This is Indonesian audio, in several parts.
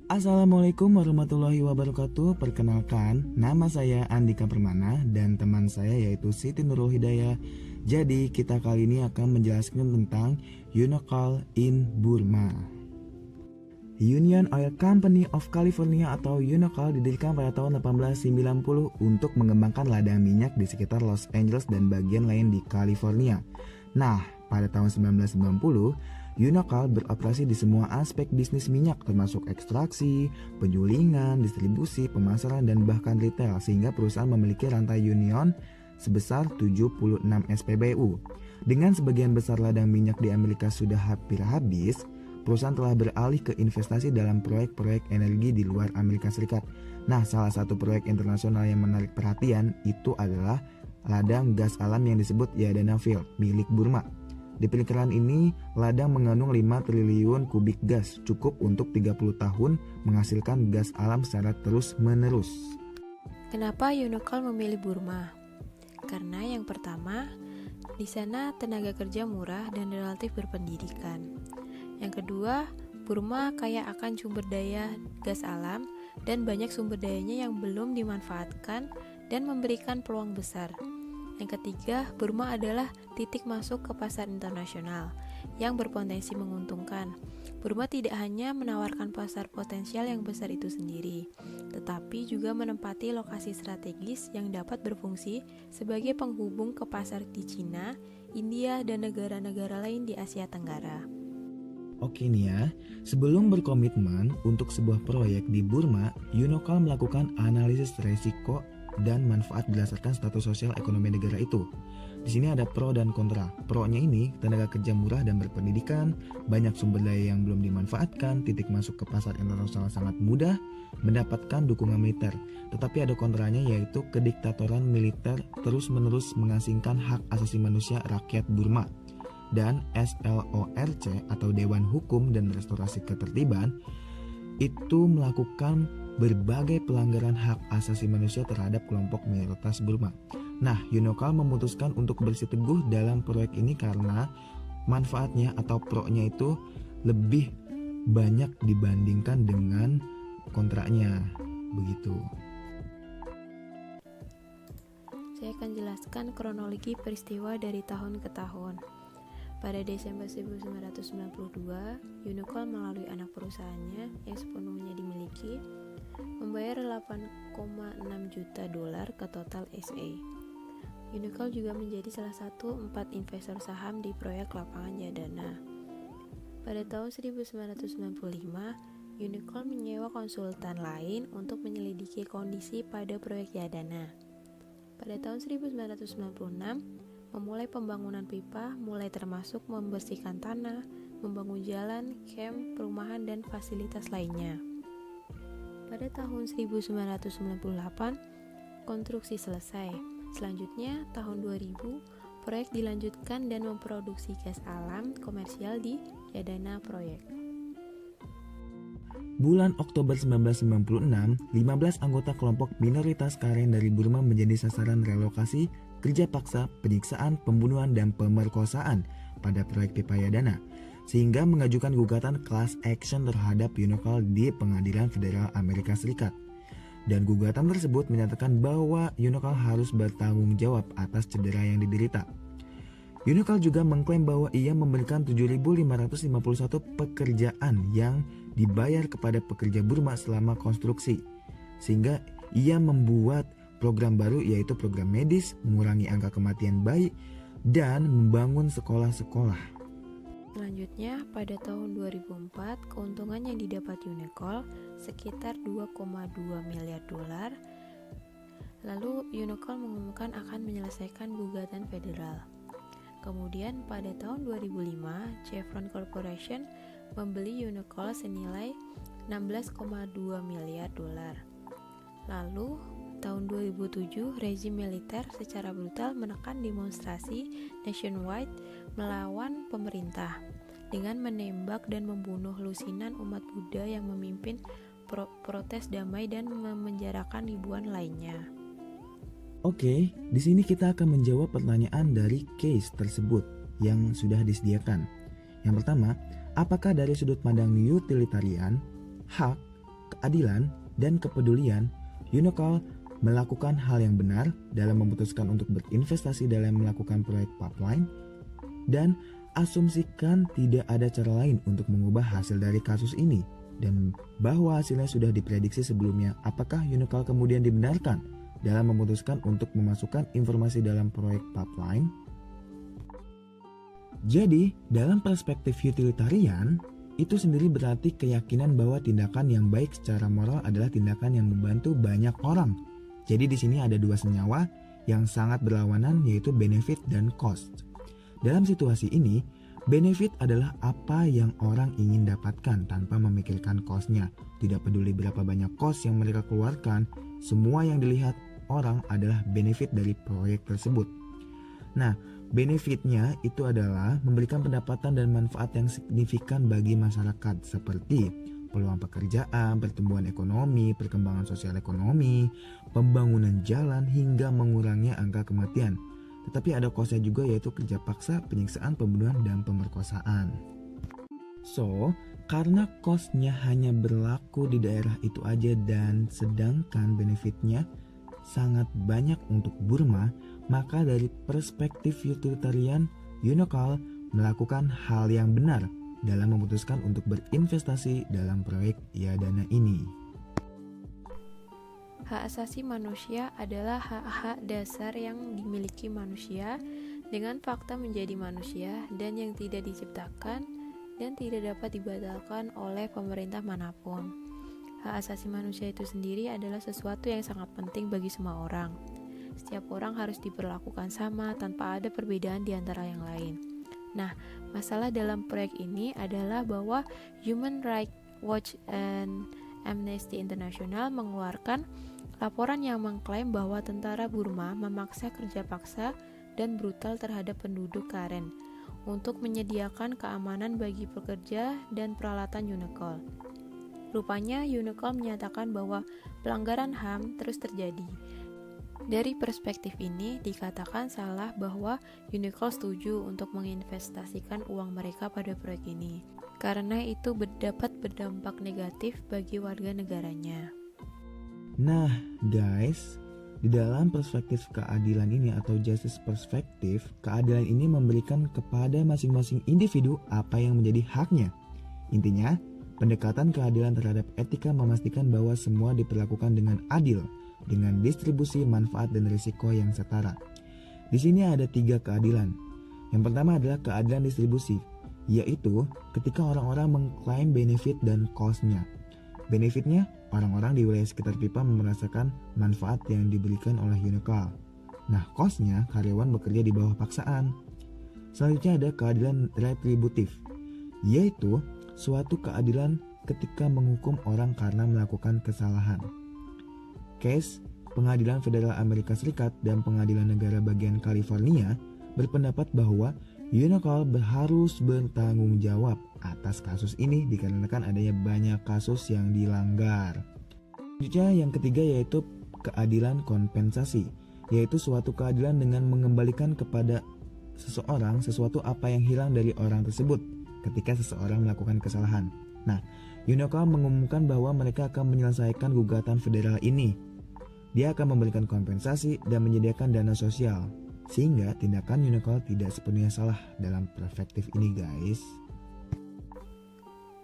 Assalamualaikum warahmatullahi wabarakatuh. Perkenalkan, nama saya Andika Permana dan teman saya yaitu Siti Nurul Hidayah. Jadi kita kali ini akan menjelaskan tentang Unocal in Burma. Union Oil Company of California atau Unocal didirikan pada tahun 1890 untuk mengembangkan ladang minyak di sekitar Los Angeles dan bagian lain di California. Nah, pada tahun 1990, Unocal beroperasi di semua aspek bisnis minyak termasuk ekstraksi, penyulingan, distribusi, pemasaran, dan bahkan retail sehingga perusahaan memiliki rantai union sebesar 76 SPBU. Dengan sebagian besar ladang minyak di Amerika sudah hampir habis, perusahaan telah beralih ke investasi dalam proyek-proyek energi di luar Amerika Serikat. Nah, salah satu proyek internasional yang menarik perhatian itu adalah ladang gas alam yang disebut Yadana Field milik Burma. Di perkiraan ini, ladang mengandung 5 triliun kubik gas, cukup untuk 30 tahun menghasilkan gas alam secara terus-menerus. Kenapa Unocal memilih Burma? Karena yang pertama, di sana tenaga kerja murah dan relatif berpendidikan. Yang kedua, Burma kaya akan sumber daya gas alam dan banyak sumber dayanya yang belum dimanfaatkan dan memberikan peluang besar. Yang ketiga, Burma adalah titik masuk ke pasar internasional yang berpotensi menguntungkan. Burma tidak hanya menawarkan pasar potensial yang besar itu sendiri, tetapi juga menempati lokasi strategis yang dapat berfungsi sebagai penghubung ke pasar di Cina, India, dan negara-negara lain di Asia Tenggara. Oke nih ya, sebelum berkomitmen untuk sebuah proyek di Burma, Unocal melakukan analisis resiko dan manfaat berdasarkan status sosial ekonomi negara itu. Di sini ada pro dan kontra. Pro-nya ini tenaga kerja murah dan berpendidikan, banyak sumber daya yang belum dimanfaatkan, titik masuk ke pasar internasional sangat mudah, mendapatkan dukungan militer. Tetapi ada kontranya yaitu kediktatoran militer terus-menerus mengasingkan hak asasi manusia rakyat Burma. Dan SLORC atau Dewan Hukum dan Restorasi Ketertiban itu melakukan berbagai pelanggaran hak asasi manusia terhadap kelompok minoritas Burma. Nah, Unocal memutuskan untuk bersiteguh dalam proyek ini karena manfaatnya atau pro-nya itu lebih banyak dibandingkan dengan kontraknya. Begitu. Saya akan jelaskan kronologi peristiwa dari tahun ke tahun. Pada Desember 1992, Unocal melalui anak perusahaannya yang sepenuhnya dimiliki membayar 8,6 juta dolar ke Total SA. Unocal juga menjadi salah satu 4 investor saham di proyek lapangan Yadana. Pada tahun 1995, Unocal menyewa konsultan lain untuk menyelidiki kondisi pada proyek Yadana. Pada tahun 1996, memulai pembangunan pipa, mulai termasuk membersihkan tanah, membangun jalan, camp, perumahan, dan fasilitas lainnya. Pada tahun 1998, konstruksi selesai. Selanjutnya, tahun 2000, proyek dilanjutkan dan memproduksi gas alam komersial di Yadana Proyek. Bulan Oktober 1996, 15 anggota kelompok minoritas Karen dari Burma menjadi sasaran relokasi, kerja paksa, penyiksaan, pembunuhan, dan pemerkosaan pada proyek pipa Yadana, sehingga mengajukan gugatan class action terhadap Unocal di Pengadilan Federal Amerika Serikat. Dan gugatan tersebut menyatakan bahwa Unocal harus bertanggung jawab atas cedera yang diderita. Unocal juga mengklaim bahwa ia memberikan 7.551 pekerjaan yang dibayar kepada pekerja Burma selama konstruksi, sehingga ia membuat program baru yaitu program medis, mengurangi angka kematian bayi, dan membangun sekolah-sekolah. Selanjutnya, pada tahun 2004, keuntungan yang didapat Unocal sekitar 2,2 miliar dolar. Lalu Unocal mengumumkan akan menyelesaikan gugatan federal. Kemudian pada tahun 2005, Chevron Corporation membeli Unocal senilai 16,2 miliar dolar. Lalu tahun 2007, rezim militer secara brutal menekan demonstrasi nationwide melawan pemerintah dengan menembak dan membunuh lusinan umat Buddha yang memimpin protes damai dan memenjarakan ribuan lainnya. Oke, di sini kita akan menjawab pertanyaan dari case tersebut yang sudah disediakan. Yang pertama, apakah dari sudut pandang utilitarian, hak, keadilan, dan kepedulian, Unocall melakukan hal yang benar dalam memutuskan untuk berinvestasi dalam melakukan proyek pipeline dan asumsikan tidak ada cara lain untuk mengubah hasil dari kasus ini dan bahwa hasilnya sudah diprediksi sebelumnya. Apakah Unocall kemudian dibenarkan dalam memutuskan untuk memasukkan informasi dalam proyek pipeline? Jadi, dalam perspektif utilitarian, itu sendiri berarti keyakinan bahwa tindakan yang baik secara moral adalah tindakan yang membantu banyak orang. Jadi di sini ada dua senyawa yang sangat berlawanan, yaitu benefit dan cost. Dalam situasi ini, benefit adalah apa yang orang ingin dapatkan tanpa memikirkan cost-nya. Tidak peduli berapa banyak cost yang mereka keluarkan, semua yang dilihat orang adalah benefit dari proyek tersebut. Nah, benefitnya itu adalah memberikan pendapatan dan manfaat yang signifikan bagi masyarakat seperti peluang pekerjaan, pertumbuhan ekonomi, perkembangan sosial ekonomi, pembangunan jalan hingga mengurangnya angka kematian. Tetapi ada kosnya juga, yaitu kerja paksa, penyiksaan, pembunuhan, dan pemerkosaan. So, karena kosnya hanya berlaku di daerah itu aja dan sedangkan benefitnya sangat banyak untuk Burma, maka dari perspektif utilitarian, Unocall melakukan hal yang benar dalam memutuskan untuk berinvestasi dalam proyek Yadana ini. Hak asasi manusia adalah hak-hak dasar yang dimiliki manusia dengan fakta menjadi manusia dan yang tidak diciptakan dan tidak dapat dibatalkan oleh pemerintah manapun. Hak asasi manusia itu sendiri adalah sesuatu yang sangat penting bagi semua orang. Setiap orang harus diperlakukan sama tanpa ada perbedaan di antara yang lain. Nah, masalah dalam proyek ini adalah bahwa Human Rights Watch dan Amnesty International mengeluarkan laporan yang mengklaim bahwa tentara Burma memaksa kerja paksa dan brutal terhadap penduduk Karen untuk menyediakan keamanan bagi pekerja dan peralatan Unocall. Rupanya Unocall menyatakan bahwa pelanggaran HAM terus terjadi. Dari perspektif ini dikatakan salah bahwa Unocall setuju untuk menginvestasikan uang mereka pada proyek ini, karena itu dapat berdampak negatif bagi warga negaranya. Nah guys, di dalam perspektif keadilan ini atau justice perspektif, keadilan ini memberikan kepada masing-masing individu apa yang menjadi haknya. Intinya, pendekatan keadilan terhadap etika memastikan bahwa semua diperlakukan dengan adil, dengan distribusi manfaat dan risiko yang setara. Di sini ada 3 keadilan. Yang pertama adalah keadilan distribusi, yaitu ketika orang-orang mengklaim benefit dan cost-nya. Benefitnya, orang-orang di wilayah sekitar pipa merasakan manfaat yang diberikan oleh Unocall. Nah, cost-nya karyawan bekerja di bawah paksaan. Selanjutnya ada keadilan retributif, yaitu suatu keadilan ketika menghukum orang karena melakukan kesalahan. Case Pengadilan Federal Amerika Serikat dan Pengadilan Negara Bagian California berpendapat bahwa Unocall harus bertanggung jawab atas kasus ini dikarenakan adanya banyak kasus yang dilanggar. Selanjutnya yang ketiga yaitu keadilan kompensasi, yaitu suatu keadilan dengan mengembalikan kepada seseorang sesuatu apa yang hilang dari orang tersebut ketika seseorang melakukan kesalahan. Nah, Unocall mengumumkan bahwa mereka akan menyelesaikan gugatan federal ini. Dia akan memberikan kompensasi dan menyediakan dana sosial, sehingga tindakan Unocall tidak sepenuhnya salah dalam perspektif ini guys.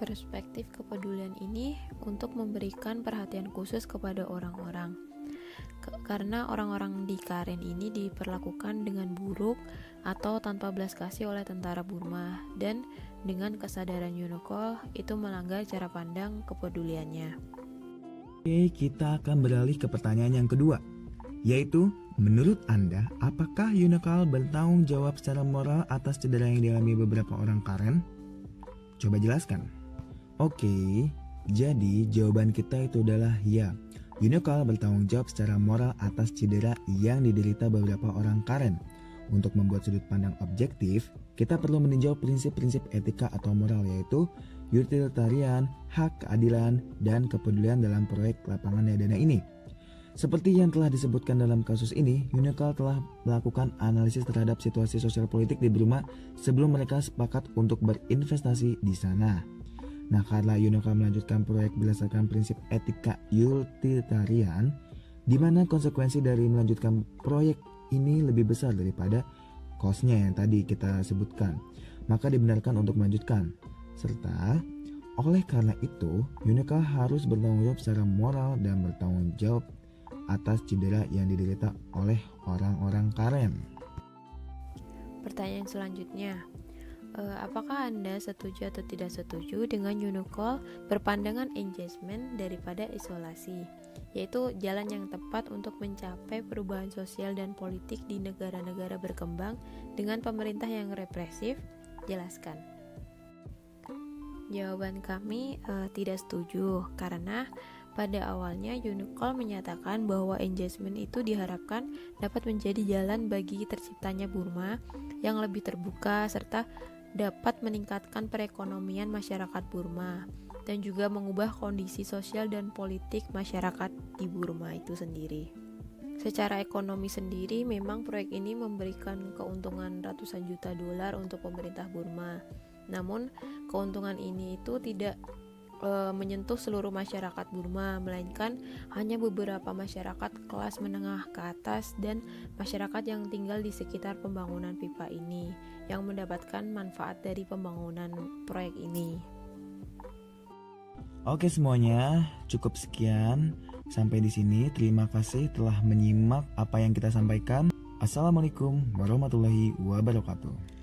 Perspektif kepedulian ini untuk memberikan perhatian khusus kepada orang-orang. Karena orang-orang di Karen ini diperlakukan dengan buruk atau tanpa belas kasih oleh tentara Burma, dan dengan kesadaran Unocall itu melanggar cara pandang kepeduliannya. Oke, kita akan beralih ke pertanyaan yang kedua, yaitu menurut Anda, apakah Unocall bertanggung jawab secara moral atas cedera yang dialami beberapa orang Karen? Coba jelaskan. Oke, jadi jawaban kita itu adalah ya. Unocall bertanggung jawab secara moral atas cedera yang diderita beberapa orang Karen. Untuk membuat sudut pandang objektif, kita perlu meninjau prinsip-prinsip etika atau moral, yaitu utilitarian, hak keadilan, dan kepedulian dalam proyek lapangan Yadana ini. Seperti yang telah disebutkan dalam kasus ini, Unocall telah melakukan analisis terhadap situasi sosial politik di Burma sebelum mereka sepakat untuk berinvestasi di sana. Nah, karena Yunokal melanjutkan proyek berdasarkan prinsip etika utilitarian, di mana konsekuensi dari melanjutkan proyek ini lebih besar daripada cost-nya yang tadi kita sebutkan, maka dibenarkan untuk melanjutkan. Serta, oleh karena itu, Yunokal harus bertanggung jawab secara moral dan bertanggung jawab atas cedera yang diderita oleh orang-orang karen. Pertanyaan selanjutnya, apakah Anda setuju atau tidak setuju dengan Yunokal berpandangan engagement daripada isolasi, yaitu jalan yang tepat untuk mencapai perubahan sosial dan politik di negara-negara berkembang dengan pemerintah yang represif? Jelaskan. Jawaban kami tidak setuju, karena pada awalnya Yunokal menyatakan bahwa engagement itu diharapkan dapat menjadi jalan bagi terciptanya Burma yang lebih terbuka serta dapat meningkatkan perekonomian masyarakat Burma dan juga mengubah kondisi sosial dan politik masyarakat di Burma itu sendiri. Secara ekonomi sendiri, memang proyek ini memberikan keuntungan ratusan juta dolar untuk pemerintah Burma. Namun, keuntungan ini itu tidak menyentuh seluruh masyarakat Burma, melainkan hanya beberapa masyarakat kelas menengah ke atas dan masyarakat yang tinggal di sekitar pembangunan pipa ini yang mendapatkan manfaat dari pembangunan proyek ini. Oke semuanya, cukup sekian. Sampai di sini. Terima kasih telah menyimak apa yang kita sampaikan. Assalamualaikum warahmatullahi wabarakatuh.